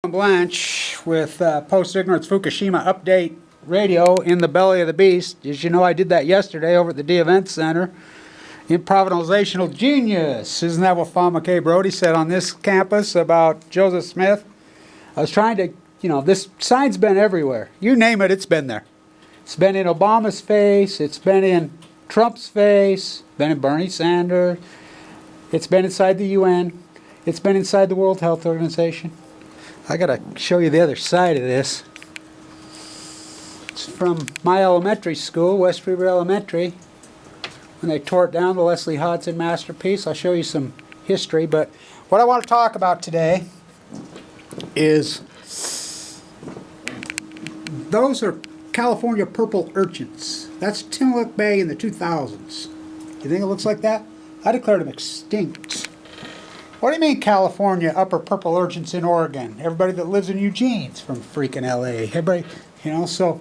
Blanche with Post-Ignorance Fukushima Update Radio in the Belly of the Beast. As you know, I did that yesterday over at the D Event Center. Improvisational genius. Isn't that what Fatma K. Brody said on this campus about Joseph Smith? I was trying to, this sign's been everywhere. You name it, it's been there. It's been in Obama's face. It's been in Trump's face. Been in Bernie Sanders. It's been inside the UN. It's been inside the World Health Organization. I gotta show you the other side of this. It's from my elementary school, West Weber Elementary. When they tore it down, the Leslie Hodson masterpiece. I'll show you some history, but what I want to talk about today is those are California purple urchins. That's Tillamook Bay in the 2000s. You think it looks like that? I declared them extinct. What do you mean California upper purple urchins in Oregon? Everybody that lives in Eugene's from freaking LA. Everybody, so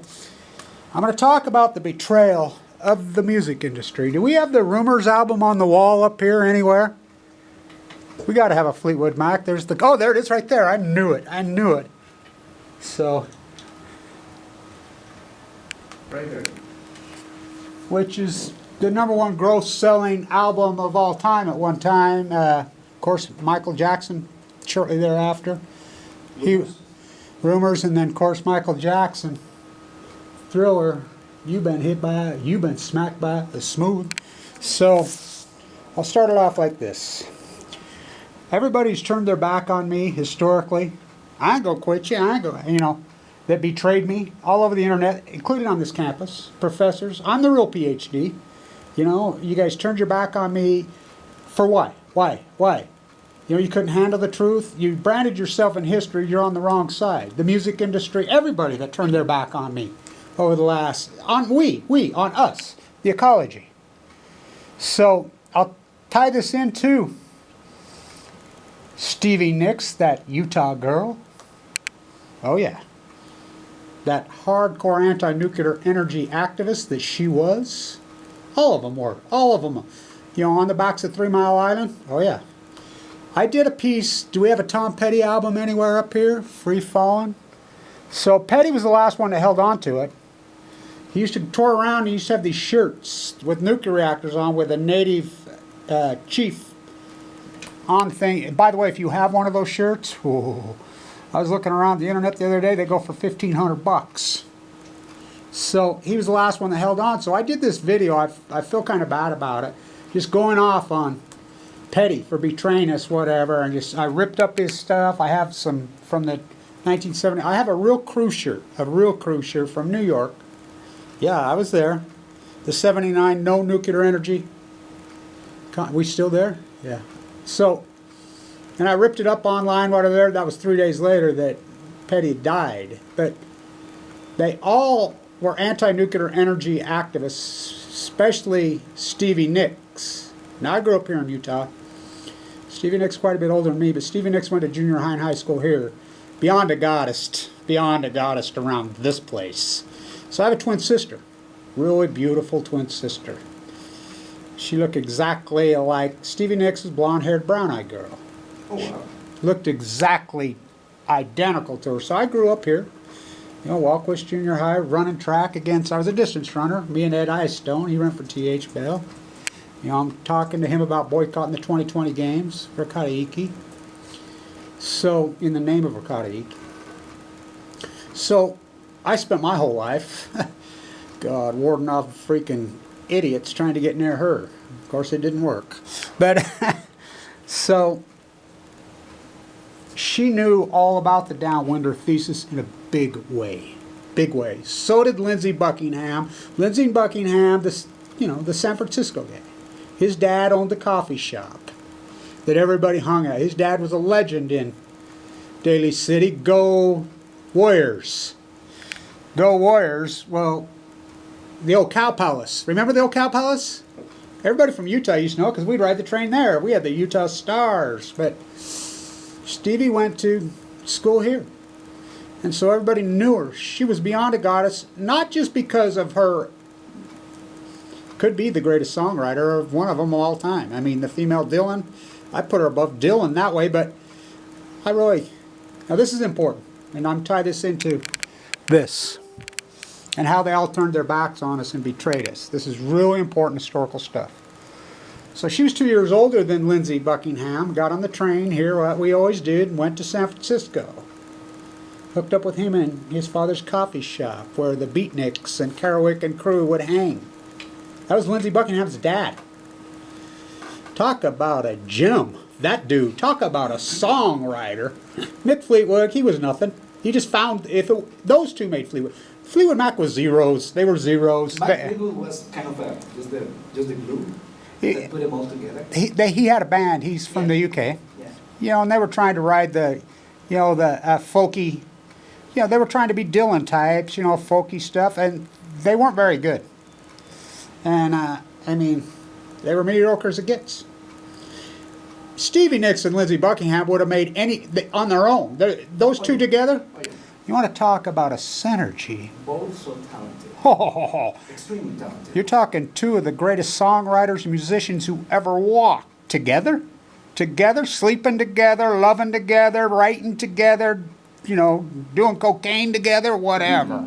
I'm going to talk about the betrayal of the music industry. Do we have the Rumors album on the wall up here anywhere? We got to have a Fleetwood Mac. There it is right there. I knew it. So, right there. Which is the #1 gross selling album of all time at one time. Of course, Michael Jackson shortly thereafter. Rumors, and then of course Michael Jackson. Thriller. You've been smacked by the smooth. So I'll start it off like this. Everybody's turned their back on me historically. I ain't gonna quit you. That betrayed me all over the internet, including on this campus. Professors, I'm the real PhD. You guys turned your back on me for what? Why? You couldn't handle the truth. You branded yourself in history. You're on the wrong side. The music industry, everybody that turned their back on me over the last, on us, the ecology. So I'll tie this into Stevie Nicks, that Utah girl. Oh yeah. That hardcore anti-nuclear energy activist that she was. All of them were. All of them. On the backs of 3 Mile Island? Oh, yeah. I did a piece. Do we have a Tom Petty album anywhere up here? Free Fallin'? So Petty was the last one that held on to it. He used to tour around. He used to have these shirts with nuclear reactors on with a native chief on thing. And by the way, if you have one of those shirts, I was looking around the internet the other day. They go for $1,500. So he was the last one that held on. So I did this video. I feel kind of bad about it. Just going off on Petty for betraying us, whatever. I ripped up his stuff. I have some from the 1970s. I have a real crew shirt from New York. Yeah, I was there. The 79 no nuclear energy. We still there? Yeah. So, and I ripped it up online, whatever. That was 3 days later that Petty died. But they all were anti-nuclear energy activists, especially Stevie Nicks. Now, I grew up here in Utah. Stevie Nicks quite a bit older than me, but Stevie Nicks went to junior high and high school here. Beyond a goddess around this place. So I have a twin sister. Really beautiful twin sister. She looked exactly like Stevie Nicks' blonde-haired, brown-eyed girl. Oh, wow. Looked exactly identical to her. So I grew up here. Walkwest Junior High, running track against, I was a distance runner, me and Ed Eyestone. He ran for T.H. Bell. I'm talking to him about boycotting the 2020 games for Karaiki. So, in the name of Karaiki. So, I spent my whole life, God, warding off freaking idiots trying to get near her. Of course, it didn't work. But, so, she knew all about the downwinder thesis in a big way. Big way. So did Lindsey Buckingham. Lindsey Buckingham, the San Francisco guy. His dad owned the coffee shop that everybody hung at. His dad was a legend in Daly City. Go Warriors. Go Warriors. Well, the old Cow Palace. Remember the old Cow Palace? Everybody from Utah used to know because we'd ride the train there. We had the Utah Stars. But Stevie went to school here. And so everybody knew her. She was beyond a goddess, not just because of her, could be the greatest songwriter of one of them of all time. I mean, the female Dylan, I put her above Dylan that way, but I really Now this is important, and I'm tie this into this, and how they all turned their backs on us and betrayed us. This is really important historical stuff. So she was 2 years older than Lindsey Buckingham, got on the train here, what we always did, and went to San Francisco. Hooked up with him in his father's coffee shop, where the beatniks and Kerouac and crew would hang. That was Lindsey Buckingham's dad. Talk about a gem. That dude. Talk about a songwriter. Mick Fleetwood, he was nothing. He just found, those two made Fleetwood. Fleetwood Mac was zeros. They were zeros. Mike Fleetwood was kind of just the glue that put them all together. He had a band. He's from the UK. Yeah. You know, and they were trying to ride the, you know, the folky, you know, they were trying to be Dylan types, you know, folky stuff, and they weren't very good. And, I mean, they were mediocre as it gets. Stevie Nicks and Lindsey Buckingham would have made any, on their own. Those two together, Oh, yeah. you want to talk about a synergy. Both so talented. Oh, Extremely talented. you're talking two of the greatest songwriters and musicians who ever walked. Together? Together, sleeping together, loving together, writing together, you know, doing cocaine together, whatever.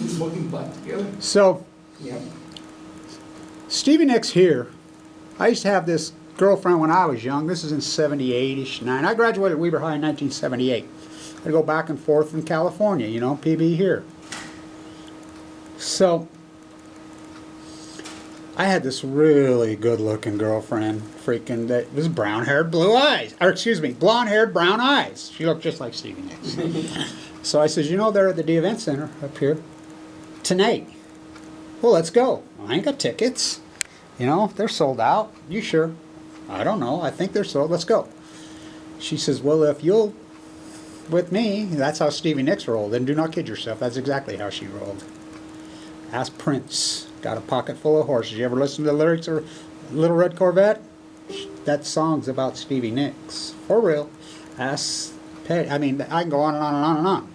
Smoking pot together. So, Yeah. Stevie Nicks here, I used to have this girlfriend when I was young. This is in 78-ish, 9. I graduated Weber High in 1978. I go back and forth from California, you know, PB here. So, I had this really good-looking girlfriend, freaking, that was brown-haired, blue eyes. Or, excuse me, blonde-haired, brown eyes. She looked just like Stevie Nicks. So I says, you know, they're at the D Event Center up here tonight. Well, let's go. I ain't got tickets. You know, they're sold out. You sure? I don't know. I think they're sold. Let's go. She says, well, if you'll with me, that's how Stevie Nicks rolled. And do not kid yourself. That's exactly how she rolled. Ask Prince. Got a pocket full of horses. You ever listen to the lyrics of Little Red Corvette? That song's about Stevie Nicks. For real. Ask Peggy. I mean, I can go on and on and on and on.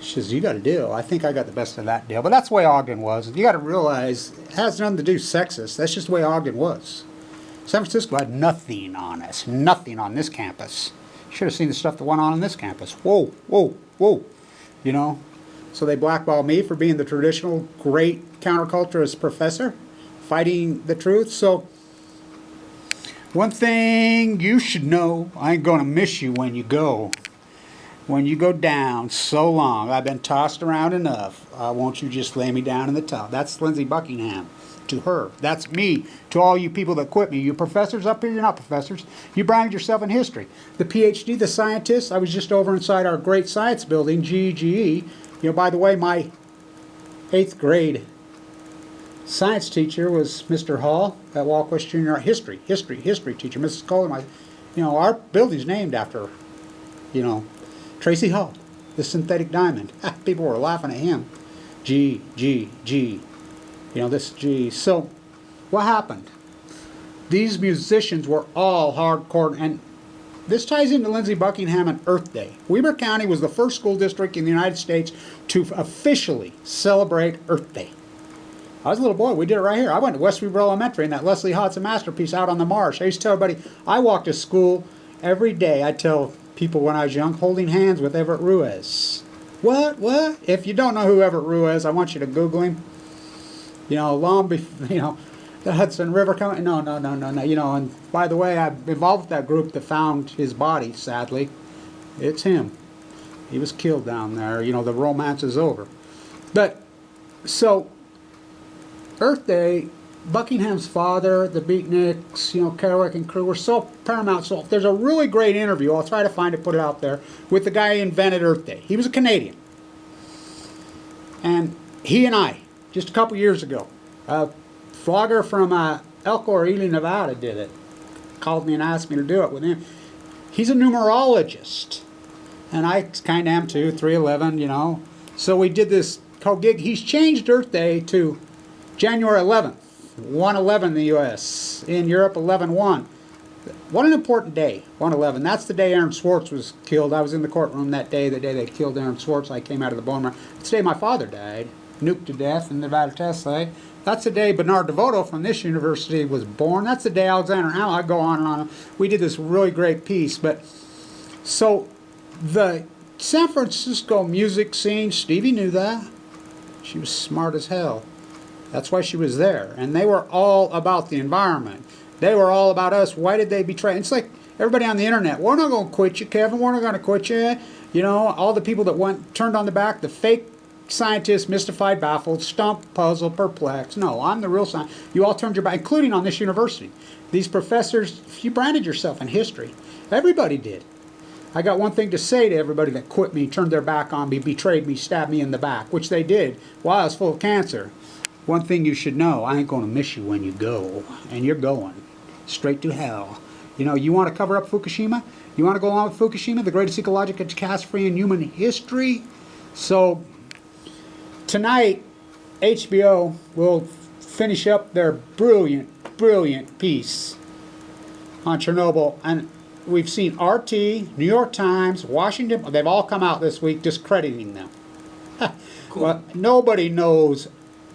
She says, you got a deal. I think I got the best of that deal. But that's the way Ogden was. You got to realize, it has nothing to do with sexist. That's just the way Ogden was. San Francisco had nothing on us. Nothing on this campus. You should have seen the stuff that went on this campus. Whoa, whoa, whoa. You know? So they blackballed me for being the traditional great counterculturist professor, fighting the truth. So, one thing you should know, I ain't going to miss you when you go. When you go down so long, I've been tossed around enough. Won't you just lay me down in the tub? That's Lindsey Buckingham to her. That's me to all you people that quit me. You professors up here, you're not professors. You branded yourself in history. The PhD, the scientists, I was just over inside our great science building, GEGE. You know, by the way, my 8th grade science teacher was Mr. Hall at Walkwest Junior history teacher, Mrs. Coleman. You know, our building's named after, you know, Tracy Hall, the synthetic diamond. People were laughing at him. G. You know, this G. So, what happened? These musicians were all hardcore, and this ties into Lindsey Buckingham and Earth Day. Weber County was the first school district in the United States to officially celebrate Earth Day. I was a little boy. We did it right here. I went to West Weber Elementary in that Leslie Hodson masterpiece out on the marsh. I used to tell everybody, I walked to school every day. I'd tell people when I was young, holding hands with Everett Ruiz. What? If you don't know who Everett Ruiz is, I want you to Google him. You know, long before, you know, the Hudson River coming. No. You know, and by the way, I'm involved with that group that found his body, sadly. It's him. He was killed down there. You know, the romance is over. But, so, Earth Day, Buckingham's father, the Beatniks, you know, Kerouac and crew were so paramount. So there's a really great interview, I'll try to find it, put it out there, with the guy who invented Earth Day. He was a Canadian. And he and I, just a couple years ago, a vlogger from Elko or Ely, Nevada did it. Called me and asked me to do it with him. He's a numerologist. And I kind of am too, 311, you know. So we did this called gig. He's changed Earth Day to January 11th. 1/11 in the U.S. In Europe, 11/1. What an important day, 1/11. That's the day Aaron Swartz was killed. I was in the courtroom that day, the day they killed Aaron Swartz. I came out of the bone marrow. It's the day my father died, nuked to death in the Nevada test site. That's the day Bernard DeVoto from this university was born. That's the day Alexander Hamilton. I go on and on. We did this really great piece. But so the San Francisco music scene, Stevie knew that. She was smart as hell. That's why she was there. And they were all about the environment. They were all about us. Why did they betray? It's like everybody on the internet. We're not going to quit you, Kevin. We're not going to quit you. You know, all the people that turned on the back, the fake scientists, mystified, baffled, stumped, puzzled, perplexed. No, I'm the real scientist. You all turned your back, including on this university. These professors, you branded yourself in history. Everybody did. I got one thing to say to everybody that quit me, turned their back on me, betrayed me, stabbed me in the back, which they did while I was full of cancer. One thing you should know, I ain't going to miss you when you go. And you're going straight to hell. You know, you want to cover up Fukushima? You want to go along with Fukushima, the greatest ecological catastrophe in human history? So, tonight, HBO will finish up their brilliant, brilliant piece on Chernobyl. And we've seen RT, New York Times, Washington, they've all come out this week discrediting them. Cool. Well, nobody knows,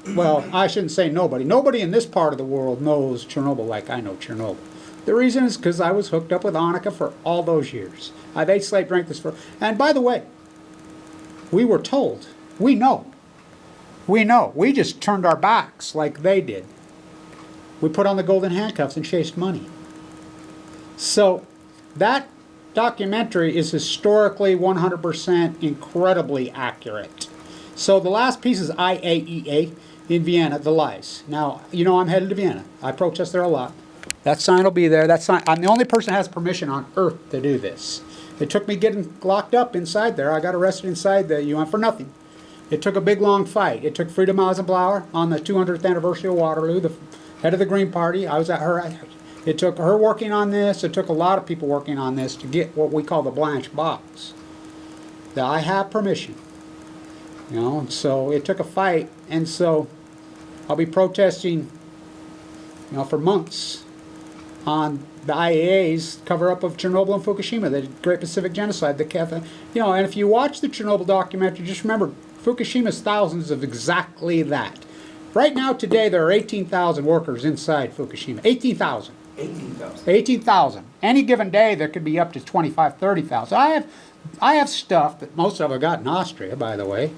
well, I shouldn't say nobody. Nobody in this part of the world knows Chernobyl like I know Chernobyl. The reason is because I was hooked up with Annika for all those years. I've ate, slept, drank this for... And by the way, we were told. We know. We know. We just turned our backs like they did. We put on the golden handcuffs and chased money. So, that documentary is historically 100% incredibly accurate. So the last piece is IAEA in Vienna, the lies. Now, you know I'm headed to Vienna. I protest there a lot. That sign will be there. That sign, I'm the only person that has permission on earth to do this. It took me getting locked up inside there. I got arrested inside the UN for nothing. It took a big, long fight. It took Frida Eisenhower on the 200th anniversary of Waterloo, the head of the Green Party. I was at her. It took her working on this. It took a lot of people working on this to get what we call the Blanche Box. Now, I have permission. You know, and so it took a fight. And so I'll be protesting, you know, for months on the IAEA's cover-up of Chernobyl and Fukushima, the Great Pacific Genocide, the Catholic, you know, and if you watch the Chernobyl documentary, just remember, Fukushima's thousands of exactly that. Right now, today, there are 18,000 workers inside Fukushima. 18,000. 18,000. 18,000. Any given day, there could be up to 25, 30,000. I have stuff that most of I got in Austria, by the way.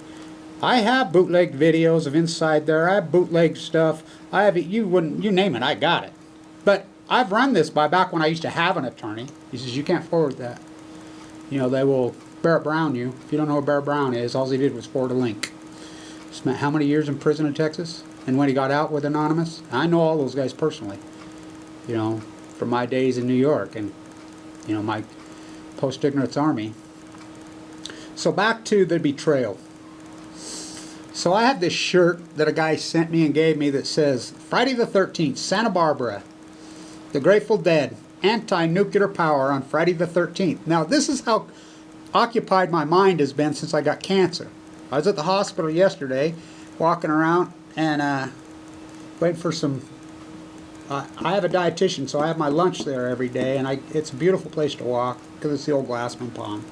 I have bootleg videos of inside there. I have bootleg stuff. I have, you name it, I got it. But I've run this by back when I used to have an attorney. He says, you can't forward that. You know, they will Barrett Brown you. If you don't know who Barrett Brown is, all he did was forward a link. Spent how many years in prison in Texas? And when he got out with Anonymous, I know all those guys personally. You know, from my days in New York and, you know, my post-ignorance army. So back to the betrayal. So I have this shirt that a guy sent me and gave me that says, Friday the 13th, Santa Barbara, the Grateful Dead, anti-nuclear power on Friday the 13th. Now this is how occupied my mind has been since I got cancer. I was at the hospital yesterday, walking around and waiting for some... I have a dietitian, so I have my lunch there every day, and it's a beautiful place to walk because it's the old Glassman Pond.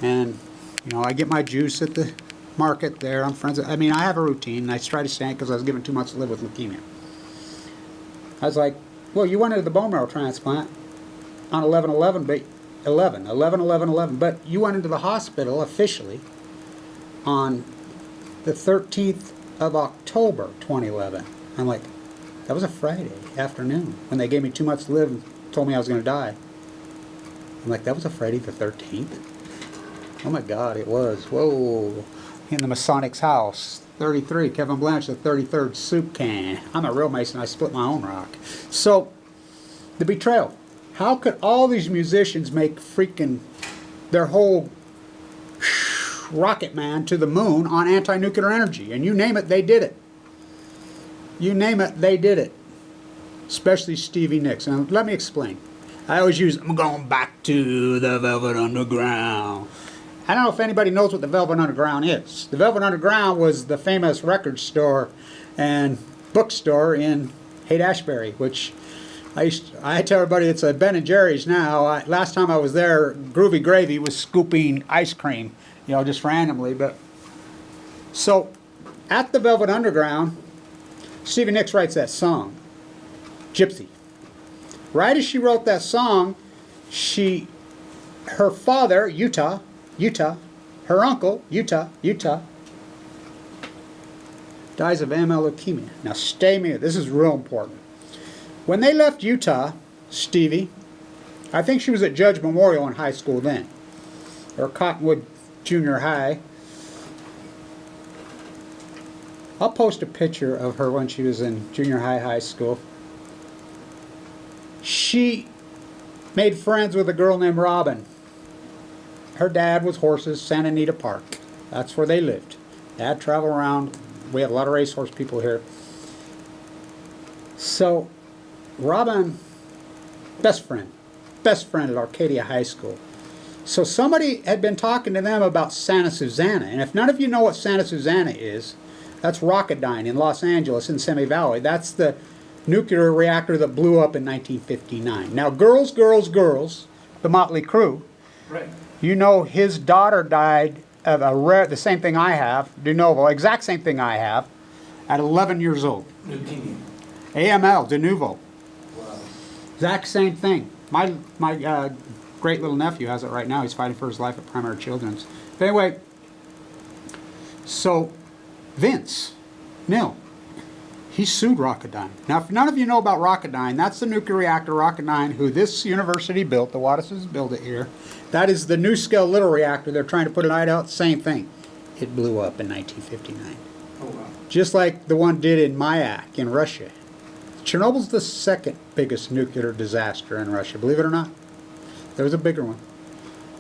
And, you know, I get my juice at the market there. I'm friends. I mean, I have a routine, and I try to stay in because I was given 2 months to live with leukemia. I was like, well, you went into the bone marrow transplant on 11/11, but 11/11/11, but you went into the hospital officially on the 13th of October 2011. I'm like, that was a Friday afternoon when they gave me 2 months to live and told me I was going to die. I'm like, that was a Friday the 13th? Oh my God, it was. Whoa. In the Masonics house. 33, Kevin Blanche, the 33rd soup can. I'm a real Mason, I split my own rock. So, the betrayal. How could all these musicians make freaking their whole rocket man to the moon on anti-nuclear energy? And you name it, they did it. You name it, they did it. Especially Stevie Nicks. Now, let me explain. I always use, I'm going back to the Velvet Underground. I don't know if anybody knows what the Velvet Underground is. The Velvet Underground was the famous record store and bookstore in Haight-Ashbury, which I tell everybody it's a Ben & Jerry's now. Last time I was there, Groovy Gravy was scooping ice cream, you know, just randomly. But so, at the Velvet Underground, Stevie Nicks writes that song, Gypsy. Right as she wrote that song, she her father, Utah, her uncle, Utah, dies of AML leukemia. Now stay me, this is real important. When they left Utah, Stevie, I think she was at Judge Memorial in high school then, or Cottonwood Junior High. I'll post a picture of her when she was in junior high school. She made friends with a girl named Robin. Her dad was horses, Santa Anita Park. That's where they lived. Dad traveled around. We have a lot of racehorse people here. So, Robin, best friend at Arcadia High School. So somebody had been talking to them about Santa Susana. And if none of you know what Santa Susana is, that's Rocketdyne in Los Angeles in Simi Valley. That's the nuclear reactor that blew up in 1959. Now, girls, the Motley Crue. Right. You know his daughter died of the same thing I have, de novo, exact same thing I have, at 11 years old. Leukemia. AML, de novo. Wow. Exact same thing. My great little nephew has it right now. He's fighting for his life at Primary Children's. But anyway, so Vince Neil, he sued Rocketdyne. Now, if none of you know about Rocketdyne, that's the nuclear reactor Rocketdyne, who this university built. The Wattises built it here. That is the NuScale little reactor. They're trying to put it out. Same thing. It blew up in 1959. Oh, wow. Just like the one did in Mayak in Russia. Chernobyl's the second biggest nuclear disaster in Russia. Believe it or not. There was a bigger one.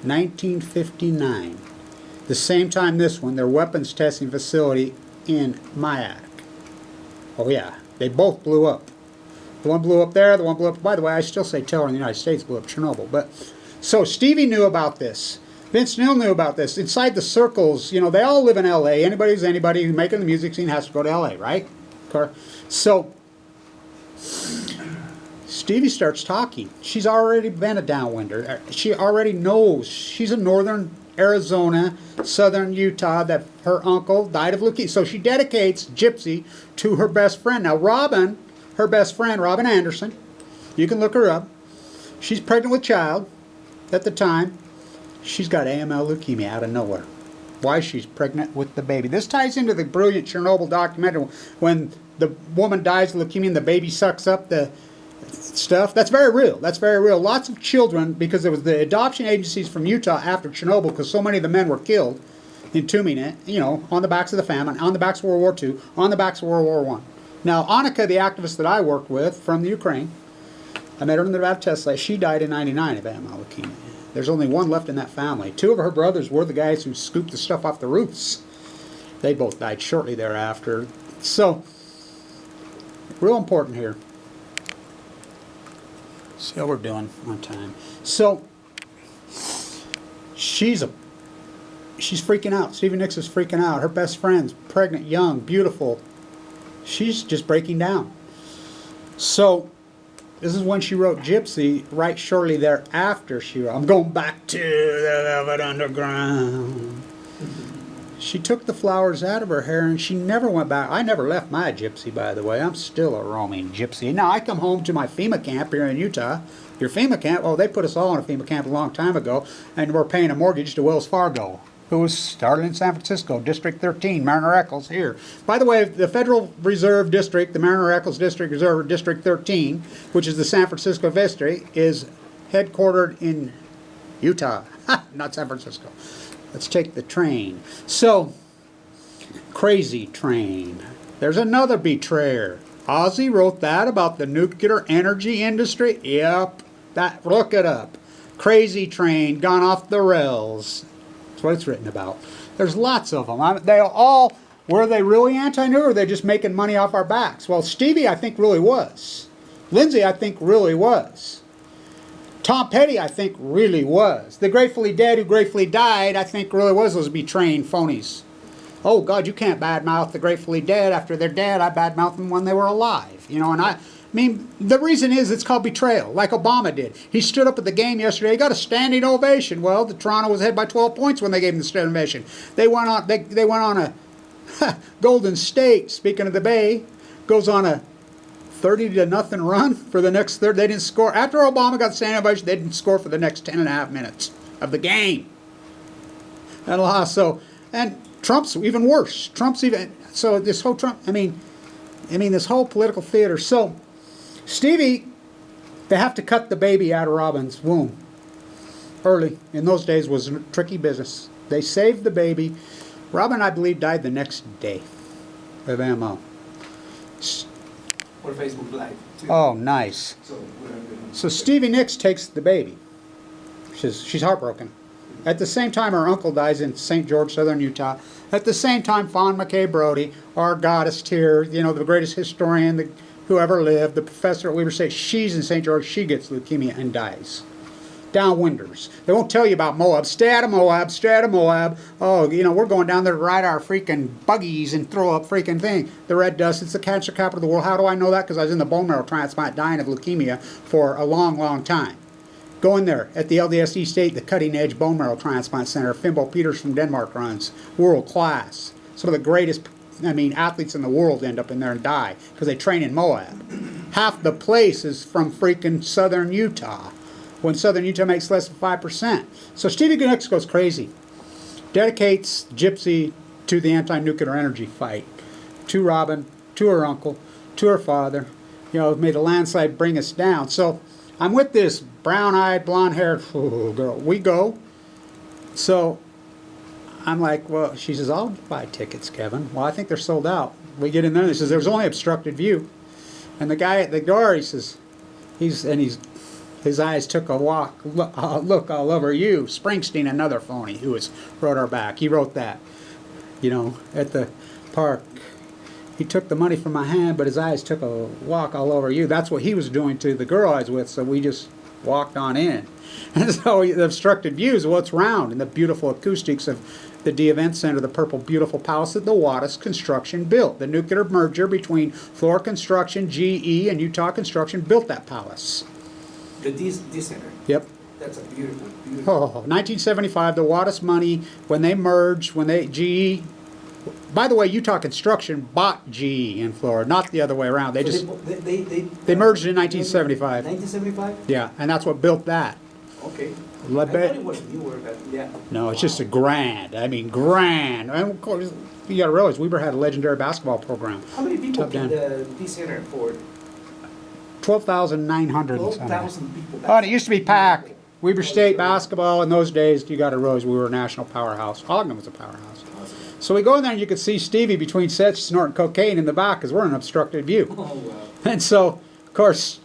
1959. The same time this one, their weapons testing facility in Mayak. Oh yeah, they both blew up. The one blew up there, the one blew up. By the way, I still say Teller in the United States blew up Chernobyl. But so Stevie knew about this. Vince Neil knew about this. Inside the circles, you know, they all live in L.A. Anybody who's making the music scene has to go to L.A., right? So Stevie starts talking. She's already been a downwinder. She already knows. She's in northern Arizona, southern Utah, that her uncle died of leukemia. So she dedicates Gypsy to her best friend. Now Robin, her best friend, Robin Anderson, you can look her up. She's pregnant with child at the time. She's got AML leukemia out of nowhere. Why? She's pregnant with the baby. This ties into the brilliant Chernobyl documentary when the woman dies of leukemia and the baby sucks up the stuff. That's very real. That's very real. Lots of children, because there was the adoption agencies from Utah after Chernobyl, because so many of the men were killed, entombing it, you know, on the backs of the famine, on the backs of World War II, on the backs of World War I. Now, Annika, the activist that I worked with from the Ukraine, I met her in the Nevada test site. She died in '99 of AML leukemia. There's only one left in that family. Two of her brothers were the guys who scooped the stuff off the roofs. They both died shortly thereafter. So, real important here. See how we're doing on time. So, she's freaking out. Stevie Nicks is freaking out. Her best friend's pregnant, young, beautiful. She's just breaking down. So, this is when she wrote Gypsy. Right shortly thereafter, she wrote, I'm going back to the velvet underground. She took the flowers out of her hair and she never went back. I never left my gypsy, by the way. I'm still a roaming gypsy. Now, I come home to my FEMA camp here in Utah. Your FEMA camp, well, they put us all in a FEMA camp a long time ago, and we're paying a mortgage to Wells Fargo, who was started in San Francisco, District 13, Mariner Eccles here. By the way, the Federal Reserve District, the Mariner Eccles District Reserve, District 13, which is the San Francisco District, is headquartered in Utah, not San Francisco. Let's take the train. So, Crazy Train. There's another betrayer. Ozzy wrote that about the nuclear energy industry. Yep, look it up. Crazy Train, gone off the rails. That's what it's written about. There's lots of them. Were they really anti-nuclear, or were they just making money off our backs? Well, Stevie, I think, really was. Lindsey, I think, really was. Tom Petty, I think, really was. The Gratefully Dead, who gratefully died, I think really was those betraying phonies. Oh, God, you can't badmouth the Gratefully Dead after they're dead. I badmouth them when they were alive. You know, and I mean, the reason is it's called betrayal, like Obama did. He stood up at the game yesterday. He got a standing ovation. Well, the Toronto was ahead by 12 points when they gave him the standing ovation. They went on a Golden State, speaking of the Bay, goes on a 30-0 run for the next third. They didn't score. After Obama got standing ovation, they didn't score for the next 10.5 minutes. of the game. And and Trump's even worse. So this whole Trump, I mean this whole political theater. So Stevie, they have to cut the baby out of Robin's womb early. In those days was a tricky business. They saved the baby. Robin, I believe, died the next day of MO. Or Facebook Live, too. Oh, nice. So Stevie Nicks takes the baby. She's heartbroken. At the same time, her uncle dies in St. George, southern Utah. At the same time, Fawn McKay Brody, our goddess here, you know, the greatest historian who ever lived, the professor at Weber State, she's in St. George. She gets leukemia and dies. Downwinders. They won't tell you about Moab. Stay out of Moab. Stay out of Moab. Oh, you know, we're going down there to ride our freaking buggies and throw up freaking thing. The red dust, it's the cancer capital of the world. How do I know that? Because I was in the bone marrow transplant dying of leukemia for a long, long time. Go in there at the LDS East State, the cutting edge bone marrow transplant center. Fimbo Peters from Denmark runs. World class. Some of the greatest, athletes in the world end up in there and die because they train in Moab. Half the place is from freaking southern Utah, when southern Utah makes less than 5%. So Stevie Nicks goes crazy. Dedicates Gypsy to the anti-nuclear energy fight. To Robin, to her uncle, to her father. You know, may the landslide bring us down. So I'm with this brown-eyed, blonde-haired girl. We go. So I'm like, well, she says, I'll buy tickets, Kevin. Well, I think they're sold out. We get in there, and he says, there's only obstructed view. And the guy at the door, he says, his eyes took a look all over you. Springsteen, another phony who wrote our back. He wrote that, you know, at the park. He took the money from my hand, but his eyes took a walk all over you. That's what he was doing to the girl I was with, so we just walked on in. And so the obstructed views, well, it's round, and the beautiful acoustics of the D Event Center, the purple, beautiful palace that the Wattis Construction built. The nuclear merger between Flora Construction, GE, and Utah Construction built that palace. The D Center? Yep. That's a beautiful, beautiful. Oh, 1975, the Wattis money, when they merged, GE, by the way, Utah Construction bought GE in Florida, not the other way around. They merged in 1975. 1975? Yeah, and that's what built that. Okay. I thought it was newer, but yeah. No, it's just a grand. grand. And of course, you got to realize Weber had a legendary basketball program. How many people can the D Center afford? 12,900. 12,000 people. Oh, and it used to be packed. Weber State basketball in those days, you got to realize we were a national powerhouse. Ogden was a powerhouse. So we go in there and you could see Stevie between sets snorting cocaine in the back because we're in an obstructed view. Oh, wow. And so, of course,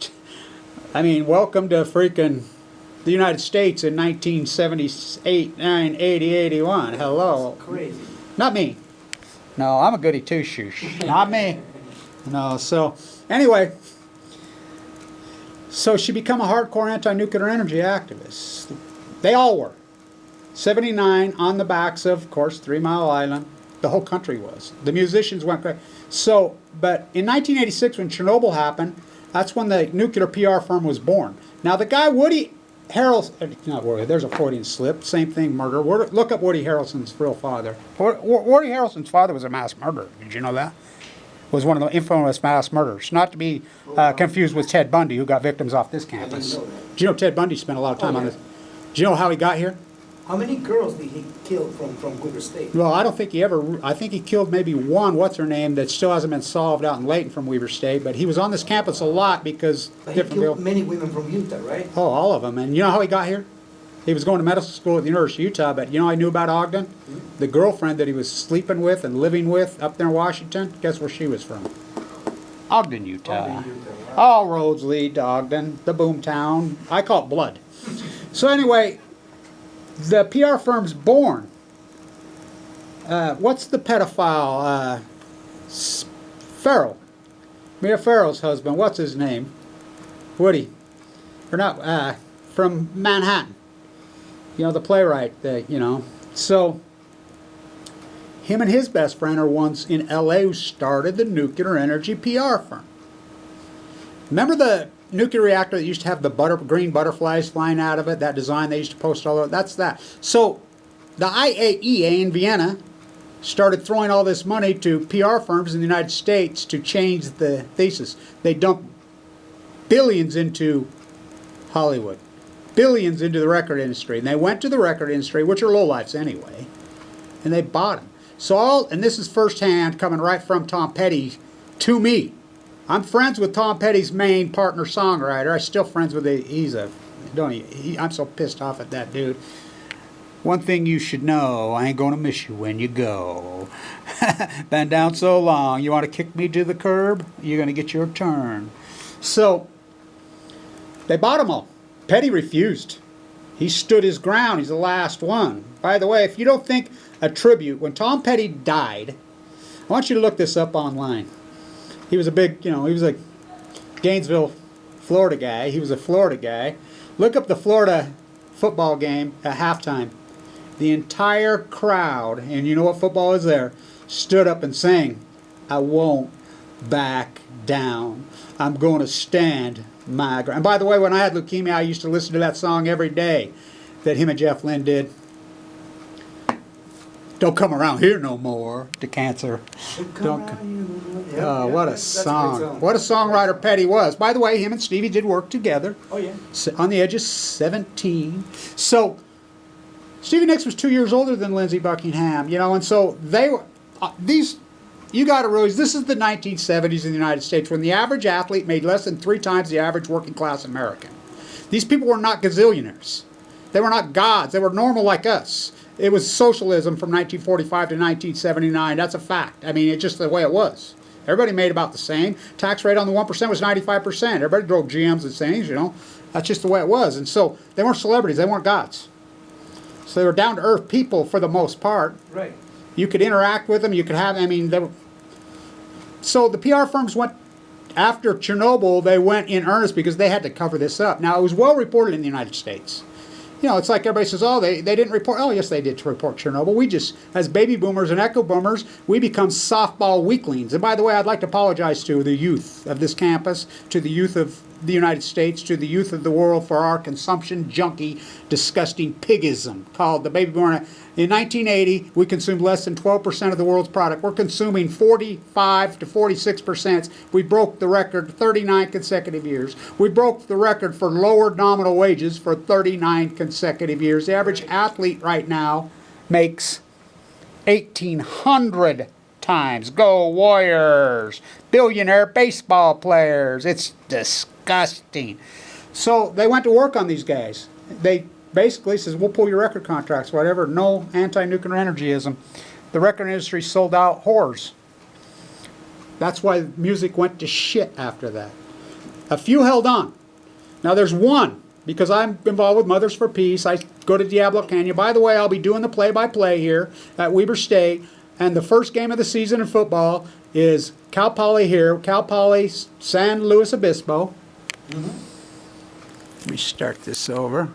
welcome to freaking the United States in 1978, 9, 80, 81. Hello. That's crazy. Not me. No, I'm a goody two-shoes. Not me. No, so anyway, so she became a hardcore anti-nuclear energy activist. They all were. 79 on the backs of course, 3 Mile Island. The whole country was. The musicians went crazy. So, but in 1986 when Chernobyl happened, that's when the nuclear PR firm was born. Now the guy Woody Harrelson, not Woody, there's a Freudian slip, same thing, murder. Look up Woody Harrelson's real father. Woody Harrelson's father was a mass murderer. Did you know that? Was one of the infamous mass murderers. Not to be confused with Ted Bundy, who got victims off this campus. I didn't know that. Do you know Ted Bundy spent a lot of time on this? Do you know how he got here? How many girls did he kill from Weber State? Well, I don't think he ever, I think he killed maybe one, what's her name, that still hasn't been solved out in Layton from Weber State, but he was on this campus a lot because But he killed many women from Utah, right? Oh, all of them. And you know how he got here? He was going to medical school at the University of Utah, but you know I knew about Ogden? Mm-hmm. The girlfriend that he was sleeping with and living with up there in Washington, guess where she was from? Ogden, Utah. Ogden, Utah, wow. All roads lead to Ogden, the boom town. I call it blood. So anyway, the PR firm's born. What's the pedophile? Farrell. Mia Farrell's husband. What's his name? Woody. Or not, from Manhattan. You know, the playwright, So, him and his best friend are ones in L.A. who started the nuclear energy PR firm. Remember the nuclear reactor that used to have the green butterflies flying out of it, that design they used to post all over? That's that. So, the IAEA in Vienna started throwing all this money to PR firms in the United States to change the thesis. They dumped billions into Hollywood. billions into the record industry. And they went to the record industry, which are lowlifes anyway, and they bought them. So and this is firsthand coming right from Tom Petty to me. I'm friends with Tom Petty's main partner songwriter. I'm still friends with I'm so pissed off at that dude. One thing you should know, I ain't gonna miss you when you go. Been down so long, you want to kick me to the curb? You're gonna get your turn. So they bought them all. Petty refused. He stood his ground. He's the last one. By the way, if you don't think a tribute, when Tom Petty died, I want you to look this up online. He was a big, he was a Gainesville, Florida guy. He was a Florida guy. Look up the Florida football game at halftime. The entire crowd, and you know what football is there, stood up and sang, "I won't back down. I'm going to stand my ground." And by the way, when I had leukemia, I used to listen to that song every day that him and Jeff Lynne did. Don't come around here no more to cancer. What a song. What a songwriter Petty was. By the way, him and Stevie did work together. Oh, yeah. On the age of 17. So, Stevie Nicks was 2 years older than Lindsey Buckingham, and so they were, you got to realize, this is the 1970s in the United States when the average athlete made less than 3 times the average working class American. These people were not gazillionaires. They were not gods. They were normal like us. It was socialism from 1945 to 1979. That's a fact. I mean, it's just the way it was. Everybody made about the same. Tax rate on the 1% was 95%. Everybody drove GMs and things, That's just the way it was. And so they weren't celebrities. They weren't gods. So they were down-to-earth people for the most part. Right. You could interact with them. You could have, so the PR firms went, after Chernobyl, they went in earnest because they had to cover this up. Now, it was well reported in the United States. It's like everybody says, oh, they didn't report. Oh, yes, they did to report Chernobyl. We just, as baby boomers and echo boomers, we become softball weaklings. And by the way, I'd like to apologize to the youth of this campus, to the youth of the United States, to the youth of the world for our consumption junkie, disgusting pigism called the baby boomer. In 1980, we consumed less than 12% of the world's product. We're consuming 45 to 46%. We broke the record 39 consecutive years. We broke the record for lower nominal wages for 39 consecutive years. The average athlete right now makes 1,800 times. Go Warriors! Billionaire baseball players. It's disgusting. So they went to work on these guys. They basically says, we'll pull your record contracts, whatever. No anti-nuclear energyism. The record industry sold out whores. That's why music went to shit after that. A few held on. Now there's one, because I'm involved with Mothers for Peace. I go to Diablo Canyon. By the way, I'll be doing the play-by-play here at Weber State. And the first game of the season in football is Cal Poly here. Cal Poly, San Luis Obispo. Let me start this over.